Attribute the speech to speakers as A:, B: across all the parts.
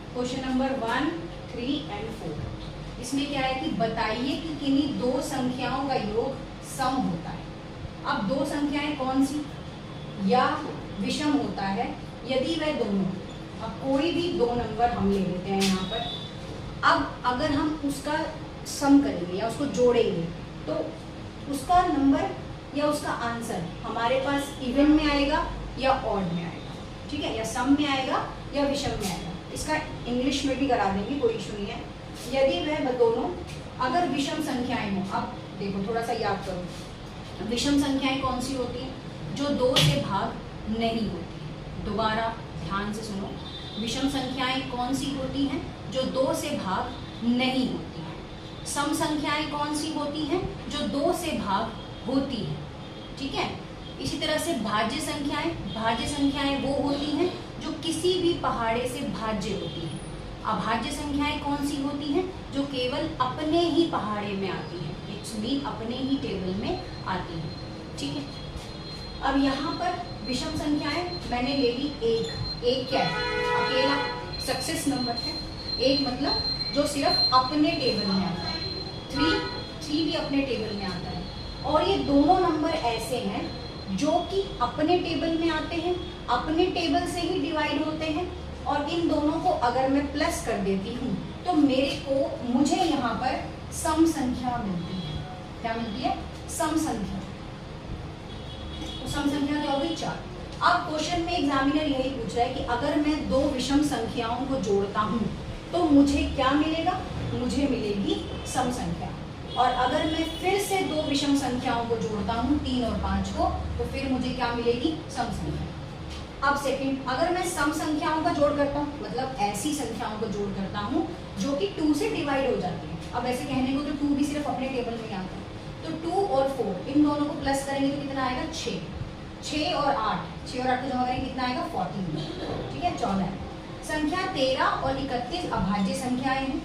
A: Question number 1, 3 and 4। इसमें क्या है कि बताइए कि किन्हीं दो संख्याओं का योग सम होता है। अब दो संख्याएं कौन सी? या विषम होता है यदि वह दोनों, अब कोई भी दो नंबर हम ले लेते हैं यहाँ पर। अब अगर हम उसका सम करेंगे या उसको जोड़ेंगे तो उसका नंबर या उसका आंसर हमारे पास इवन में आएगा या ऑड में आएगा, ठीक है, या सम में आएगा या विषम में आएगा। इसका इंग्लिश में भी करा देंगे, कोई इशू नहीं है। यदि वह दोनों अगर विषम संख्याएं हो, अब देखो थोड़ा सा याद करो, विषम संख्याएं कौन सी होती हैं? जो दो से भाग नहीं होती। दोबारा ध्यान से सुनो, विषम संख्याएं कौन सी होती हैं? जो दो से भाग नहीं होती हैं। सम संख्याएं कौन सी होती हैं? जो दो से भाग होती हैं, ठीक है। इसी तरह से भाज्य संख्याएं वो होती हैं जो किसी भी पहाड़े से भाज्य होती हैं। अभाज्य संख्याएं कौन सी होती हैं? जो केवल अपने ही पहाड़े में आती हैं, इट्स मीन अपने ही टेबल में आती हैं, ठीक है। अब यहाँ पर विषम संख्याएं मैंने ले ली एक क्या है? अकेला सक्सेस नंबर है। एक मतलब जो सिर्फ अपने टेबल में आता है। 3 भी अपने टेबल में आता है। और ये दोनों नंबर ऐसे हैं जो कि अपने टेबल में आते हैं, अपने टेबल से ही डिवाइड होते हैं, और इन दोनों को अगर मैं प्लस कर देती हूँ तो मुझे यहाँ पर सम संख्या मिलती है। क्या मिलती है? सम संख्या। तो सम संख्या क्या होगी? 4। अब क्वेश्चन में एग्जामिनर यही पूछ रहा है कि अगर मैं दो विषम संख्याओं को जोड़ता हूँ तो मुझे क्या मिलेगा? मुझे मिलेगी सम संख्या। और अगर मैं फिर से दो विषम संख्याओं को जोड़ता हूँ 3 और 5 को, तो फिर मुझे क्या मिलेगी? सम संख्या। अब सेकंड, अगर मैं सम संख्याओं का जोड़ करता हूँ, मतलब ऐसी संख्याओं का जोड़ करता हूँ जो कि 2 से डिवाइड हो जाती है। अब ऐसे कहने को तो 2 भी सिर्फ अपने टेबल में आता है, तो 2 और 4 इन दोनों को प्लस करेंगे तो कितना आएगा? 6 और 8 को जमा करेंगे कितना आएगा? 14, ठीक है, 14। संख्या 13 और 31 अभाज्य संख्याएं हैं।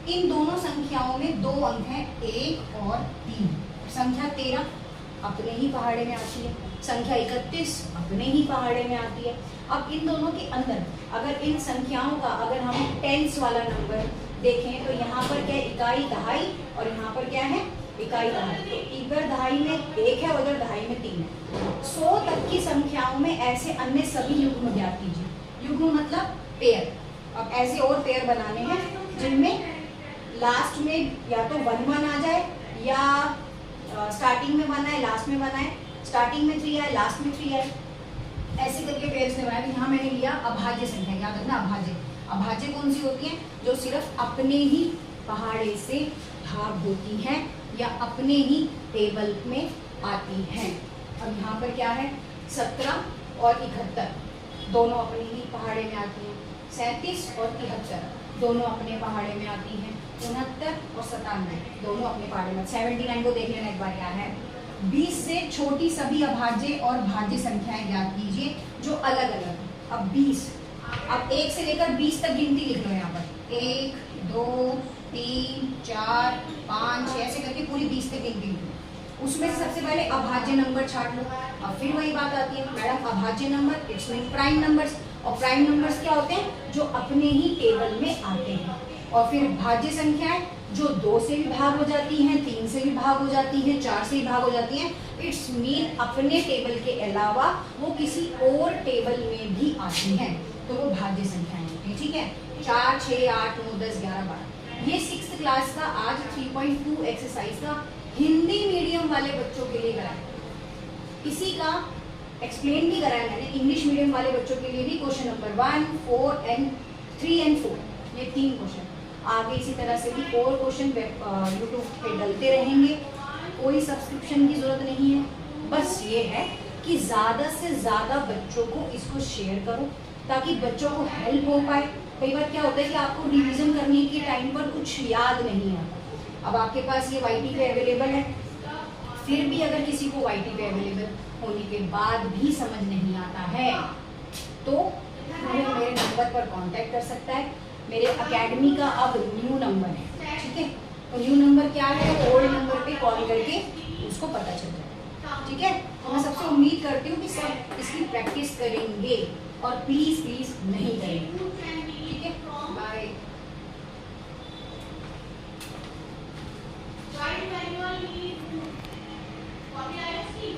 A: इन दोनों संख्याओं में दो अंक हैं, 1 और 3। संख्या 13 अपने ही पहाड़े में आती है, संख्या 31 अपने ही पहाड़े में आती है। अब इन दोनों के अंदर अगर इन संख्याओं का अगर हम टेंस वाला नंबर देखें तो यहाँ पर क्या है? इकाई दहाई, और यहाँ पर क्या है? इकाई दहाई। तो इधर दहाई में 1 है, उधर दहाई में 3 है। 100 तक की संख्याओं में ऐसे अन्य सभी युग्म ज्ञात कीजिए। युग्म मतलब पेयर। अब ऐसे और पेयर बनाने हैं जिनमें लास्ट में या तो 1 1 आ जाए, या स्टार्टिंग में 1 आए लास्ट में 1 आए, स्टार्टिंग में 3 आए लास्ट में 3 आए, ऐसे करके पेयर्स ने बनाया। यहाँ मैंने लिया अभाज्य संख्या। याद रखना अभाज्य कौन सी होती है? जो सिर्फ अपने ही पहाड़े से भाग होती हैं या अपने ही टेबल में आती हैं। अब यहाँ पर क्या है? 17 और 71 दोनों अपने ही पहाड़े में आती हैं। 37 और 73 दोनों अपने पहाड़े में आती हैं। 69 और 97 दोनों अपने पहाड़े में। 79 को देख लेना एक बार क्या है। 20 से छोटी सभी अभाज्य और भाज्य संख्याएं ज्ञात कीजिए जो अलग अलग हैं। अब 20, अब 1 से लेकर 20 तक गिनती लिख लो यहाँ पर। 1 2 3 4 5 6 ऐसे करके पूरी 20 तक गिनती लिख लो। उसमें से सबसे पहले अभाज्य नंबर छाट लो। अब फिर वही बात आती है, मैडम अभाज्य number it's mean prime numbers. और प्राइम नंबर्स क्या होते हैं? जो अपने ही टेबल में आते हैं। और फिर भाज्य संख्याएं जो 2 से भी भाग हो जाती हैं, 3 से भी भाग हो जाती हैं, 4 से भी भाग हो जाती हैं, इट्स मीन अपने टेबल के अलावा वो किसी और टेबल में भी आती हैं, तो वो भाज्य संख्याएं होती हैं, ठीक है। 4 6 8 9 10 11 12। ये 6th क्लास का आज 3.2 एक्सरसाइज का हिंदी मीडियम वाले बच्चों के लिए कराया। इसी का एक्सप्लेन भी कराया मैंने इंग्लिश मीडियम वाले बच्चों के लिए भी। क्वेश्चन नंबर 1 4 एंड 3 एंड 4 ये 3 क्वेश्चन। आगे इसी तरह से भी और क्वेश्चन यूट्यूब पे डलते रहेंगे। कोई सब्सक्रिप्शन की जरूरत नहीं है, बस ये है कि ज़्यादा से ज़्यादा बच्चों को इसको शेयर करो ताकि बच्चों को हेल्प हो पाए। कई बार क्या होता है कि आपको रिवीजन करने के टाइम पर कुछ याद नहीं आता। अब आपके पास ये YT पे अवेलेबल है, फिर भी अगर किसी को YT पे अवेलेबल होने के बाद भी समझ नहीं आता है तो मेरे नंबर पर कांटेक्ट कर सकता है। मेरे एकेडमी का अब न्यू नंबर है, ठीक है। तो न्यू नंबर क्या है? ओल्ड नंबर पे कॉल करके उसको पता चल जाए, ठीक है। तो मैं सबसे उम्मीद करती हूँ कि सब इसकी प्रैक्टिस करेंगे और प्लीज़ नहीं करेंगे, ठीक है। बाय। कॉपी आया उसकी